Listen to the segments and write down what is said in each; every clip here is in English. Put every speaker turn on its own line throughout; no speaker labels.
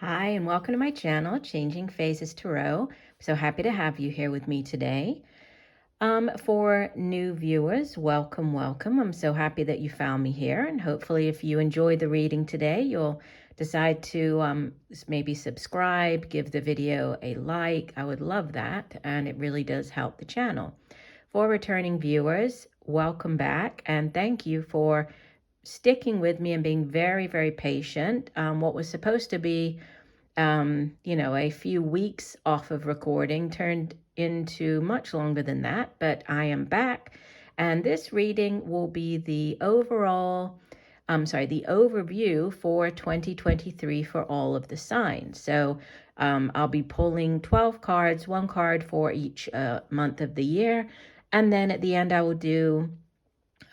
Hi, and welcome to my channel, Changing Phases Tarot. So happy to have you here with me today. For new viewers, welcome, welcome. I'm so happy that you found me here, and hopefully if you enjoyed the reading today, you'll decide to maybe subscribe, give the video a like. I would love that, and it really does help the channel. For returning viewers, welcome back, and thank you for sticking with me and being very, very patient. What was supposed to be a few weeks off of recording turned into much longer than that, but I am back, and this reading will be the overview for 2023 for all of the signs. So I'll be pulling 12 cards, one card for each month of the year, and then at the end I will do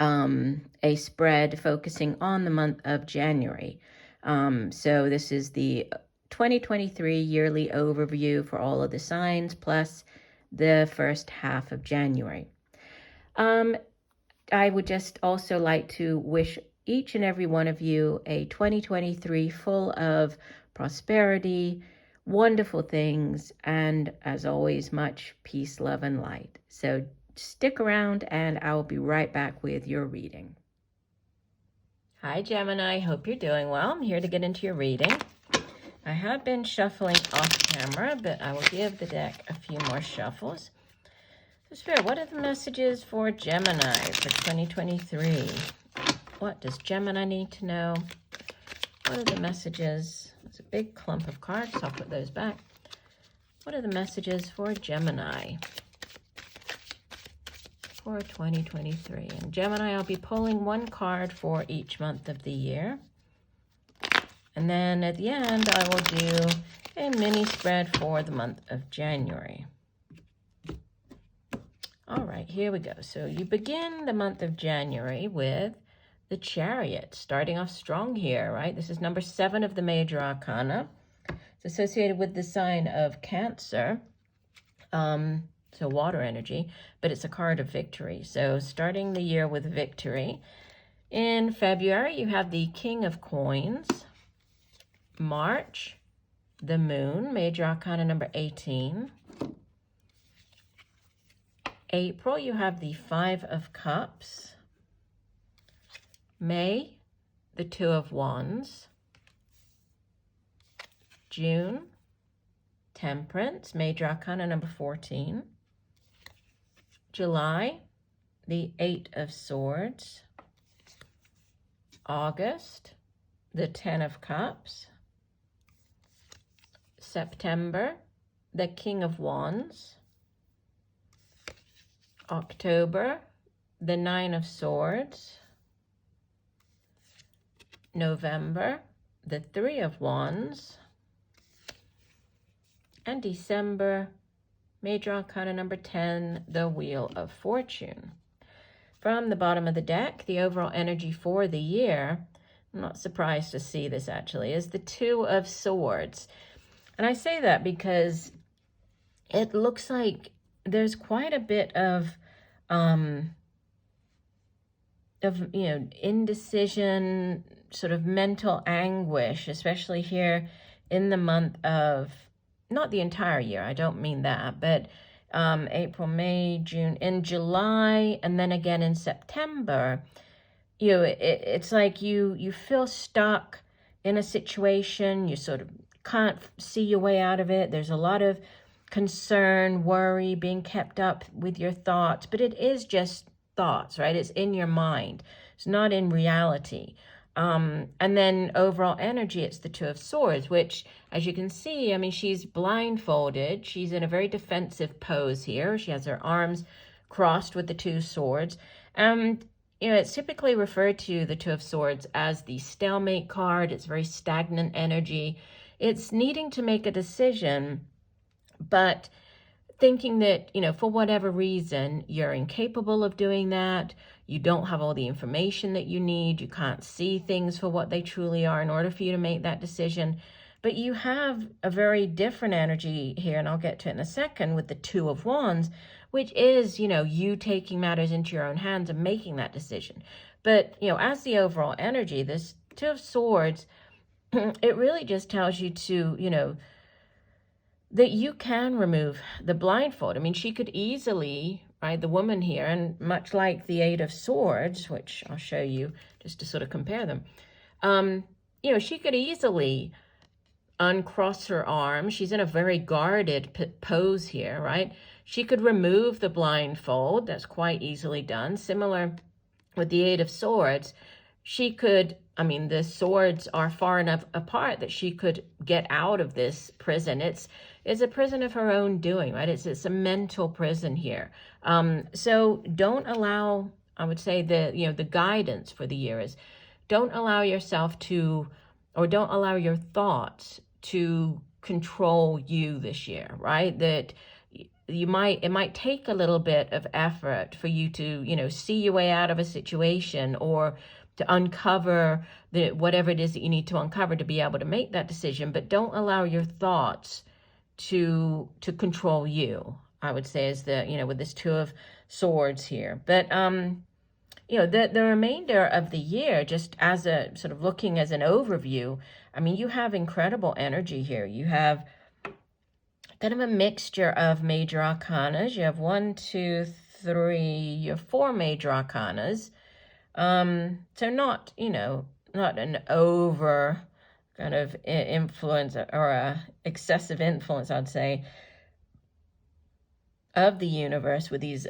a spread focusing on the month of January. So this is the 2023 yearly overview for all of the signs, plus the first half of January. I would just also like to wish each and every one of you a 2023 full of prosperity, wonderful things, and as always, much peace, love, and light. So stick around and I will be right back with your reading. Hi, Gemini. Hope you're doing well. I'm here to get into your reading. I have been shuffling off camera, but I will give the deck a few more shuffles. So Spirit, what are the messages for Gemini for 2023? What does Gemini need to know? What are the messages? It's a big clump of cards, so I'll put those back. What are the messages for Gemini for 2023? And Gemini, I'll be pulling one card for each month of the year. And then at the end, I will do a mini spread for the month of January. All right, here we go. So you begin the month of January with the Chariot, starting off strong here, right? This is number 7 of the major arcana. It's associated with the sign of Cancer, so water energy, but it's a card of victory. So starting the year with victory. In February, you have the King of Coins. March, the Moon, major arcana number 18. April, you have the 5 of Cups. May, the 2 of Wands. June, Temperance, major arcana number 14. July, the 8 of Swords. August, the 10 of Cups. September, the King of Wands. October, the 9 of Swords. November, the 3 of Wands. And December, major arcana number 10, the Wheel of Fortune. From the bottom of the deck, the overall energy for the year, I'm not surprised to see this actually, is the 2 of Swords. And I say that because it looks like there's quite a bit of indecision, sort of mental anguish, especially here in the month of, not the entire year, I don't mean that, but April, May, June, in July, and then again in September. It's like you feel stuck in a situation, you sort of can't see your way out of it. There's a lot of concern, worry, being kept up with your thoughts, but it is just thoughts, right? It's in your mind. It's not in reality. And then overall energy, it's the 2 of Swords, which, as you can see, I mean, she's blindfolded. She's in a very defensive pose here. She has her arms crossed with the 2 swords. And it's typically referred to, the 2 of Swords, as the stalemate card. It's very stagnant energy. It's needing to make a decision, but thinking that, for whatever reason, you're incapable of doing that. You don't have all the information that you need. You can't see things for what they truly are in order for you to make that decision. But you have a very different energy here, and I'll get to it in a second, with the 2 of Wands, which is, you taking matters into your own hands and making that decision. But, as the overall energy, this 2 of Swords it really just tells you to, that you can remove the blindfold. I mean, she could easily, right, the woman here, and much like the Eight of Swords, which I'll show you just to sort of compare them, she could easily uncross her arms. She's in a very guarded pose here, right? She could remove the blindfold. That's quite easily done. Similar with the Eight of Swords, she could, the swords are far enough apart that she could get out of this prison. It's a prison of her own doing, right? It's a mental prison here. So don't allow, I would say the guidance for the year is don't allow yourself to, or don't allow your thoughts to control you this year, right? That it might take a little bit of effort for you to, see your way out of a situation, or to uncover whatever it is that you need to uncover to be able to make that decision. But don't allow your thoughts to control you, I would say, is with this Two of Swords here. But the remainder of the year, just as a sort of looking as an overview, you have incredible energy here. You have kind of a mixture of major arcanas. You have 1, 2, 3, you have 4 major arcanas. So not, not an over kind of influence or a excessive influence, I'd say, of the universe with these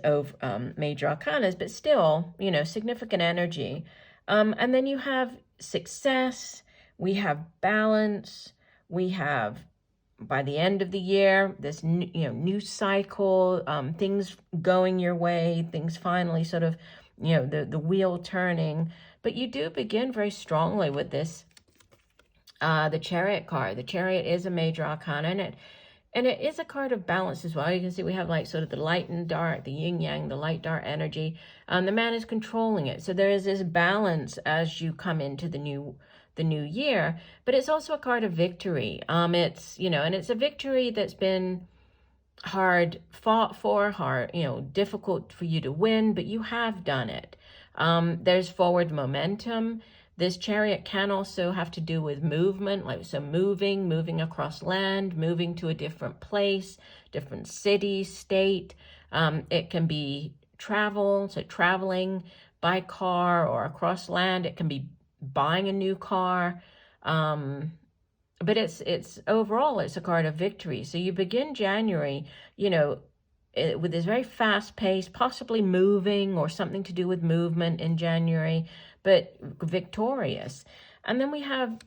major arcanas, but still, significant energy. And then you have success, we have balance, we have, by the end of the year, this new cycle, things going your way, things finally sort of, the wheel turning. But you do begin very strongly with this, the Chariot card. The Chariot is a major arcana, and it is a card of balance as well. You can see we have like sort of the light and dark, the yin yang, the light dark energy. The man is controlling it. So there is this balance as you come into the new year, but it's also a card of victory. It's, and it's a victory that's been hard fought for, difficult for you to win, but you have done it. There's forward momentum. This Chariot can also have to do with movement, like so moving across land, moving to a different place, different city, state. It can be travel, so traveling by car or across land. It can be buying a new car. But it's overall, it's a card of victory. So you begin January, with this very fast pace, possibly moving or something to do with movement in January, but victorious. And then we have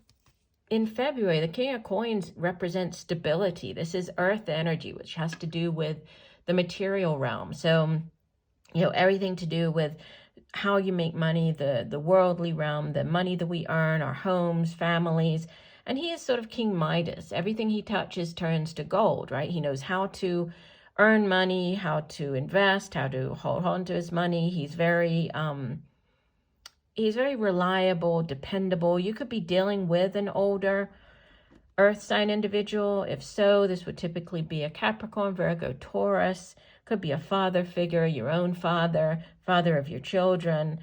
in February, the King of Coins represents stability. This is earth energy, which has to do with the material realm. So, everything to do with how you make money, the worldly realm, the money that we earn, our homes, families. And he is sort of King Midas. Everything he touches turns to gold, right? He knows how to earn money, how to invest, how to hold on to his money. He's very reliable, dependable. You could be dealing with an older earth sign individual. If so, this would typically be a Capricorn, Virgo, Taurus. Could be a father figure, your own father, father of your children.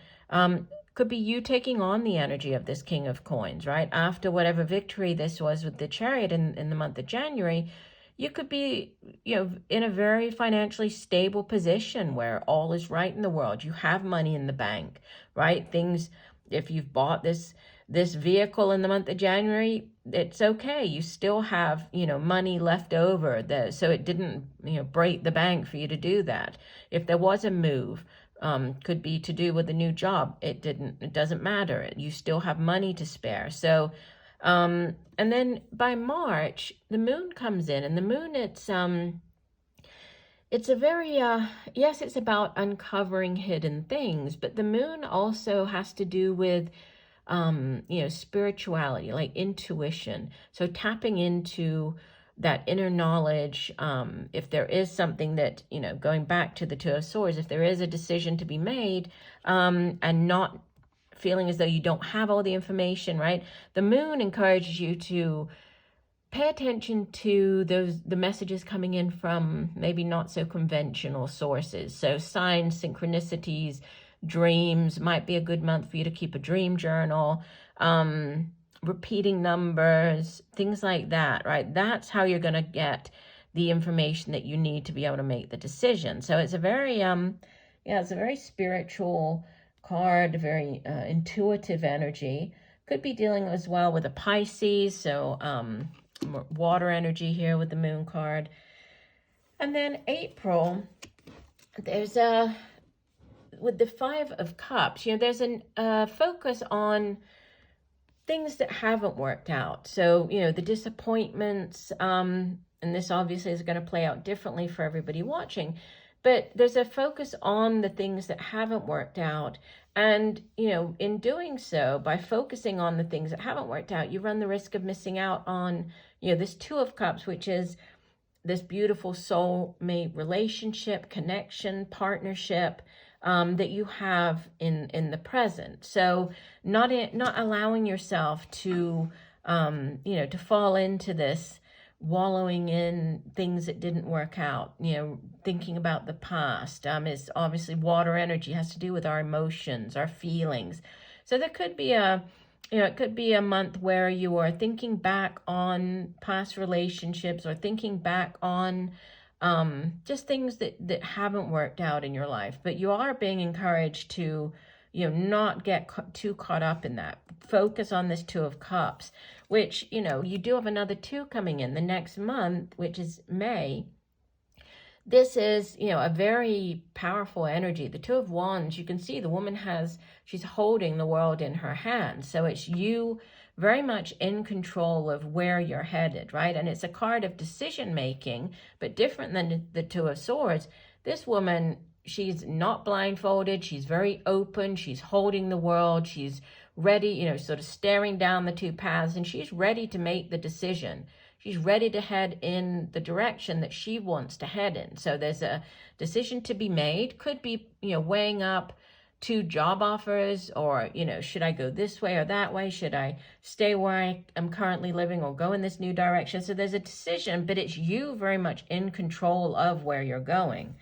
Could be you taking on the energy of this King of Coins, right? After whatever victory this was with the Chariot in the month of January, you could be, in a very financially stable position where all is right in the world. You have money in the bank, right? Things, if you've bought this vehicle in the month of January, it's okay. You still have, money left over. So it didn't, break the bank for you to do that. If there was a move, could be to do with a new job. It doesn't matter. You still have money to spare. So, and then by March, the moon comes in, and the moon, it's a very, yes, it's about uncovering hidden things, but the moon also has to do with, spirituality, like intuition. So tapping into that inner knowledge, if there is something that, going back to the Two of Swords, if there is a decision to be made, and not feeling as though you don't have all the information, right? The moon encourages you to pay attention to the messages coming in from maybe not so conventional sources. So signs, synchronicities, dreams might be a good month for you to keep a dream journal. repeating numbers, things like that, right? That's how you're going to get the information that you need to be able to make the decision. So it's a very, it's a very spiritual card, very intuitive energy. Could be dealing as well with a Pisces, so water energy here with the moon card. And then April, there's with the Five of Cups, there's a focus on things that haven't worked out. So, the disappointments, and this obviously is going to play out differently for everybody watching, but there's a focus on the things that haven't worked out. And, in doing so, by focusing on the things that haven't worked out, you run the risk of missing out on, this Two of Cups, which is this beautiful soulmate relationship, connection, partnership, that you have in the present. So not allowing yourself to, to fall into this wallowing in things that didn't work out, thinking about the past. Is obviously water energy, has to do with our emotions, our feelings. So there could be it could be a month where you are thinking back on past relationships or thinking back on just things that haven't worked out in your life. But you are being encouraged to, not get too caught up in that. Focus on this Two of Cups, which, you do have another two coming in the next month, which is May. This is, a very powerful energy. The Two of Wands, you can see the woman she's holding the world in her hands. So it's you very much in control of where you're headed, right? And it's a card of decision making, but different than the Two of Swords. This woman, she's not blindfolded. She's very open. She's holding the world. She's ready, sort of staring down the two paths, and she's ready to make the decision. She's ready to head in the direction that she wants to head in. So there's a decision to be made. Could be, weighing up two job offers, or, should I go this way or that way? Should I stay where I am currently living or go in this new direction? So there's a decision, but it's you very much in control of where you're going.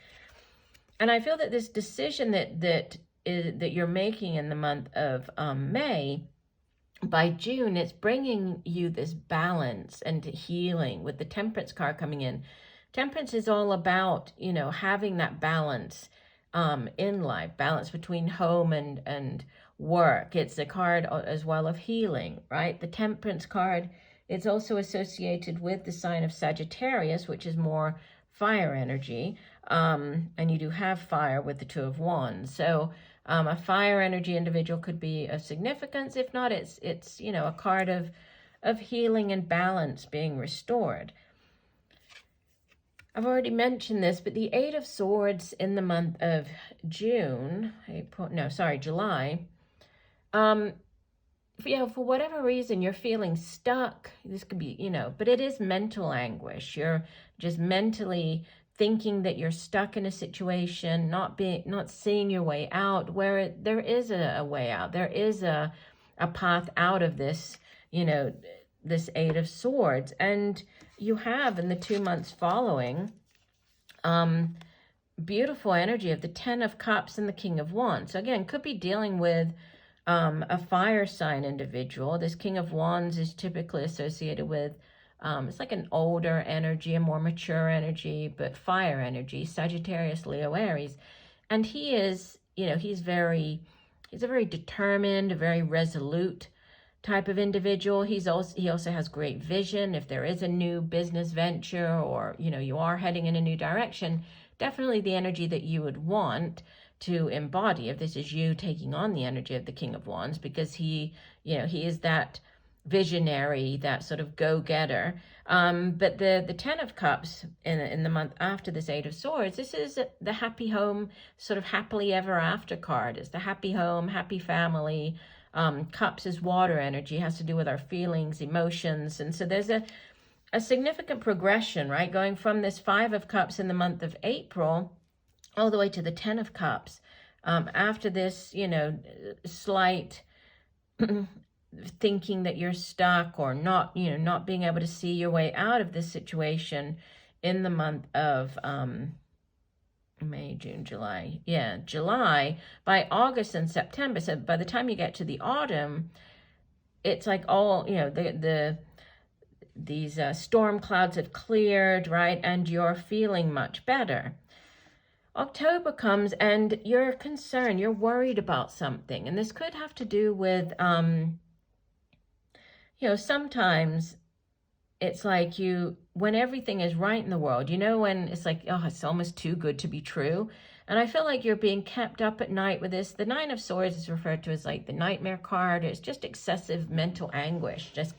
And I feel that this decision that you're making in the month of May, by June, it's bringing you this balance and healing with the Temperance card coming in. Temperance is all about, having that balance in life, balance between home and work. It's a card as well of healing, right? The Temperance card, it's also associated with the sign of Sagittarius, which is more fire energy. And you do have fire with the Two of Wands. So a fire energy individual could be of significance. If not, it's a card of healing and balance being restored. I've already mentioned this, but the Eight of Swords in the month of July. For whatever reason, you're feeling stuck. This could be, but it is mental anguish. You're just mentally thinking that you're stuck in a situation, not seeing your way out, where there is a way out. There is a path out of this, this Eight of Swords. And you have, in the 2 months following, beautiful energy of the Ten of Cups and the King of Wands. So again, could be dealing with a fire sign individual. This King of Wands is typically associated with it's like an older energy, a more mature energy, but fire energy, Sagittarius, Leo, Aries. And he is, he's a very determined, a very resolute type of individual. He also has great vision. If there is a new business venture, or, you are heading in a new direction, definitely the energy that you would want to embody if this is you taking on the energy of the King of Wands, because he is that visionary, that sort of go-getter. But the Ten of Cups in the month after this Eight of Swords, this is the happy home, sort of happily ever after card. It's the happy home, happy family. Cups is water energy, has to do with our feelings, emotions. And so there's a significant progression, right? Going from this Five of Cups in the month of April all the way to the Ten of Cups. After this, slight thinking that you're stuck, or not being able to see your way out of this situation in the month of May, June, July. July. By August and September, so by the time you get to the autumn, it's like all, you know, these storm clouds have cleared, right? And you're feeling much better. October comes and you're concerned, you're worried about something. And this could have to do with, you know, sometimes it's like when everything is right in the world, you know, when it's like, oh, it's almost too good to be true. And I feel like you're being kept up at night with this. The Nine of Swords is referred to as like the nightmare card. It's just excessive mental anguish, just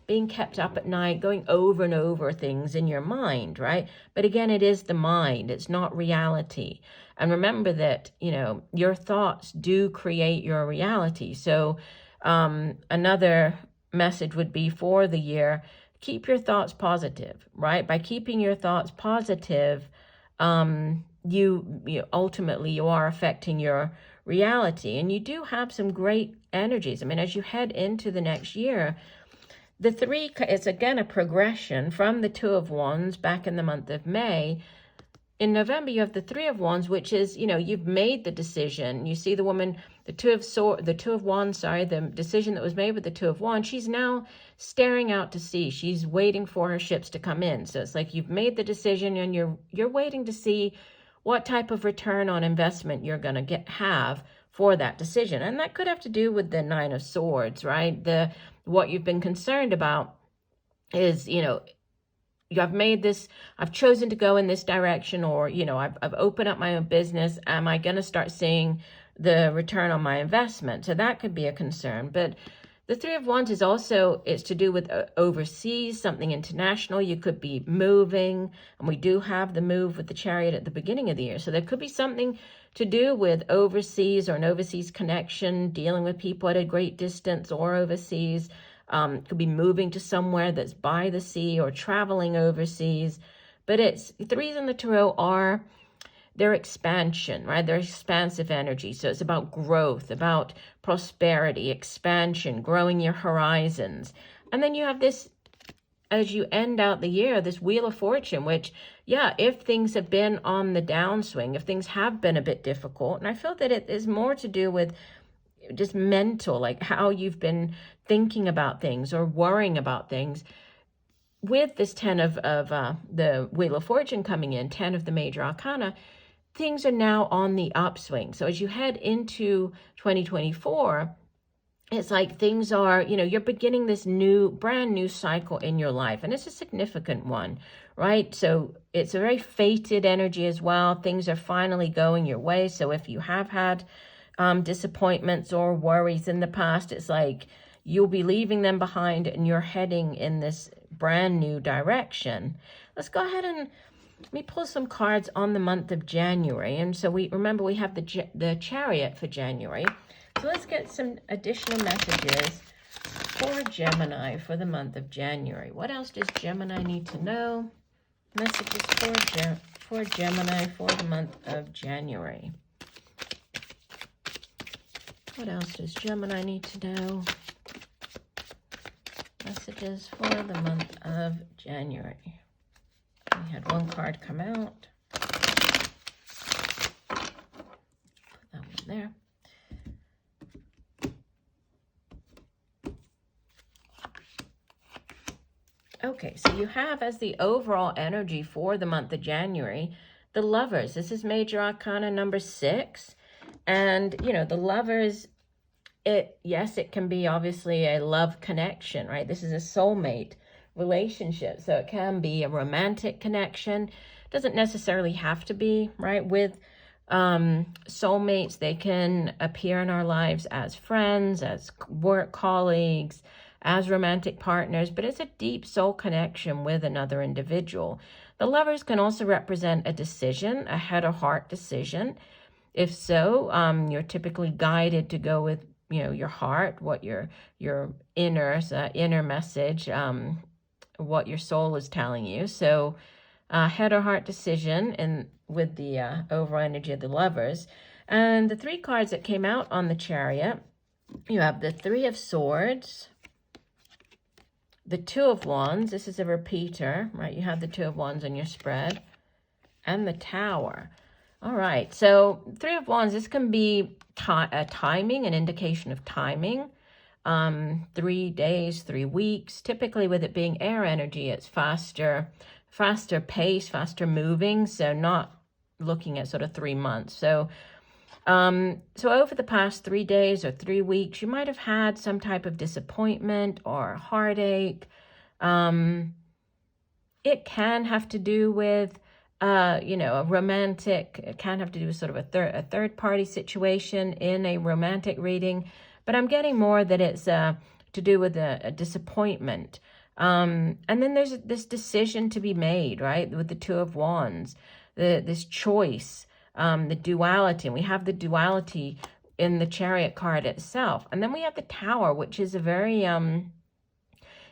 being kept up at night, going over and over things in your mind, right? But again, it is the mind. It's not reality. And remember that, you know, your thoughts do create your reality. So another message would be for the year, keep your thoughts positive, right? By keeping your thoughts positive, you ultimately you are affecting your reality. And you do have some great energies. I mean, as you head into the next year, the three, it's again a progression from the Two of Wands back in the month of May. In November, you have the Three of Wands, which is, you know, you've made the decision. You see the woman, the Two of Wands, sorry, the decision that was made with the Two of Wands, she's now staring out to sea. She's waiting for her ships to come in. So it's like you've made the decision and you're waiting to see what type of return on investment you're going to have for that decision. And that could have to do with the Nine of Swords, right? What you've been concerned about is, you know, I've made this, I've chosen to go in this direction, or, you know, I've opened up my own business. Am I going to start seeing the return on my investment? So that could be a concern. But the Three of Wands is also, it's to do with overseas, something international. You could be moving, and we do have the move with the Chariot at the beginning of the year. So there could be something to do with overseas or an overseas connection, dealing with people at a great distance or overseas. Could be moving to somewhere that's by the sea or traveling overseas. But it's the reason the Tarot are their expansion, right? Their expansive energy. So it's about growth, about prosperity, expansion, growing your horizons. And then you have this, as you end out the year, this Wheel of Fortune, which, yeah, if things have been on the downswing, if things have been a bit difficult, and I feel that it is more to do with just mental, like how you've been thinking about things or worrying about things. With this 10 of the Wheel of Fortune coming in, 10 of the major arcana, things are now on the upswing. So as you head into 2024, it's like things are, you know, you're beginning this brand new cycle in your life. And it's a significant one, right? So it's a very fated energy as well. Things are finally going your way. So if you have had disappointments or worries in the past, it's like you'll be leaving them behind and you're heading in this brand new direction. Let's go ahead and let me pull some cards on the month of January. And so we have the Chariot for January. So let's get some additional messages for Gemini for the month of January. What else does Gemini need to know? Messages for Gemini for the month of January. What else does Gemini need to know? Messages for the month of January. We had one card come out. Put that one there. Okay, so you have as the overall energy for the month of January, the Lovers. This is Major Arcana number 6. And, you know, the Lovers, yes, it can be obviously a love connection, right? This is a soulmate relationship. So it can be a romantic connection. It doesn't necessarily have to be, right? With soulmates, they can appear in our lives as friends, as work colleagues, as romantic partners, but it's a deep soul connection with another individual. The Lovers can also represent a decision, a head or heart decision. If so, you're typically guided to go with, you know, your heart, what your inner message, what your soul is telling you. So head or heart decision and with the overall energy of the Lovers. And the 3 cards that came out on the Chariot, you have the 3 of Swords, the 2 of Wands. This is a repeater, right? You have the 2 of Wands on your spread, and the Tower. All right, so 3 of Wands, this can be a timing, an indication of timing. 3 days, 3 weeks. Typically with it being air energy, it's faster pace, faster moving. So not looking at sort of 3 months. So over the past 3 days or 3 weeks, you might have had some type of disappointment or heartache. It can have to do with, a romantic, it can have to do with sort of a third party situation in a romantic reading, but I'm getting more that it's to do with a disappointment. And then there's this decision to be made, right? With the Two of Wands, this choice, the duality, and we have the duality in the Chariot card itself. And then we have the Tower, which is a very,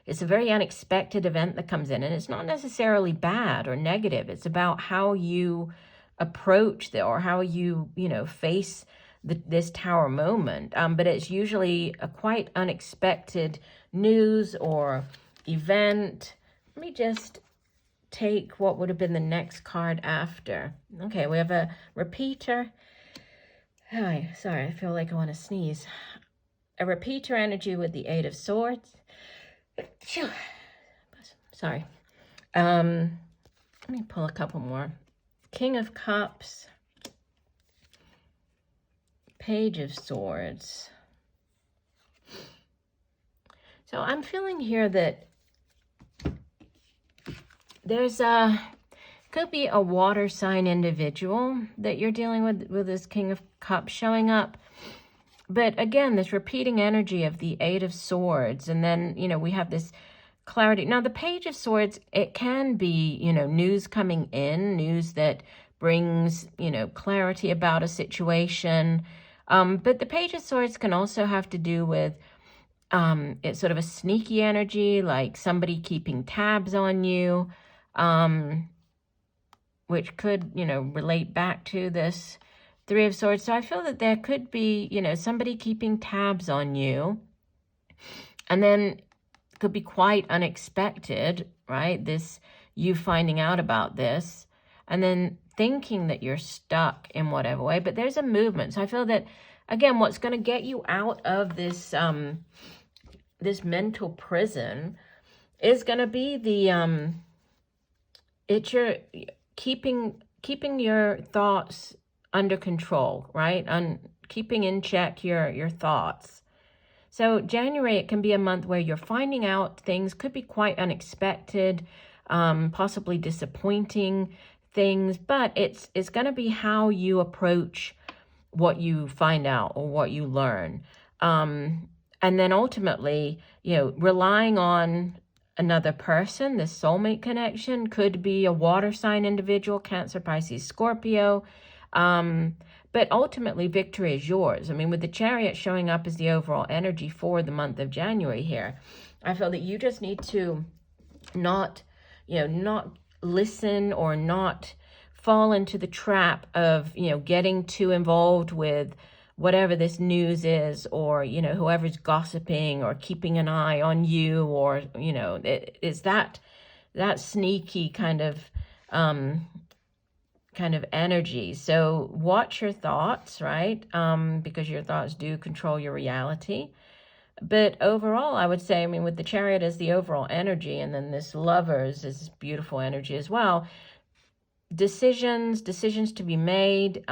it's a very unexpected event that comes in, and it's not necessarily bad or negative. It's about how you approach or how you, face this Tower moment. But it's usually a quite unexpected news or event. Let me just take what would have been the next card after. Okay, we have a repeater. Hi, sorry, I feel like I want to sneeze. A repeater energy with the Eight of Swords. Sorry. Let me pull a couple more. King of Cups. Page of Swords. So I'm feeling here that there's could be a water sign individual that you're dealing with this King of Cups showing up. But again, this repeating energy of the Eight of Swords, and then, we have this clarity. Now, the Page of Swords, it can be, news coming in, news that brings, clarity about a situation. But the Page of Swords can also have to do with, it's sort of a sneaky energy, like somebody keeping tabs on you, which could, relate back to this Three of Swords. So I feel that there could be, somebody keeping tabs on you, and then could be quite unexpected, right? You finding out about this, and then thinking that you're stuck in whatever way, but there's a movement. So I feel that, again, what's going to get you out of this, this mental prison is going to be it's your keeping your thoughts under control, right? Keeping in check your thoughts. So January, it can be a month where you're finding out things, could be quite unexpected, possibly disappointing things, but it's going to be how you approach what you find out or what you learn. And then ultimately, relying on another person, the soulmate connection, could be a water sign individual, Cancer, Pisces, Scorpio. But ultimately, victory is yours. I mean, with the Chariot showing up as the overall energy for the month of January here, I feel that you just need to not listen or not fall into the trap of, getting too involved with whatever this news is, or, whoever's gossiping or keeping an eye on you, or, it's that sneaky kind of energy. So watch your thoughts, right? Because your thoughts do control your reality. But overall, I would say, with the Chariot as the overall energy, and then this Lovers is beautiful energy as well. Decisions to be made.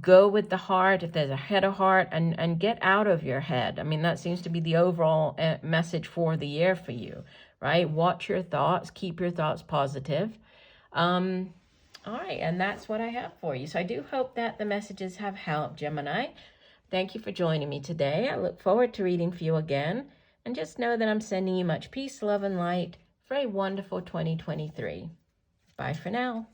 Go with the heart if there's a head of heart, and get out of your head. That seems to be the overall message for the year for you, right? Watch your thoughts, keep your thoughts positive. All right, and that's what I have for you. So I do hope that the messages have helped, Gemini. Thank you for joining me today. I look forward to reading for you again. And just know that I'm sending you much peace, love, and light for a wonderful 2023. Bye for now.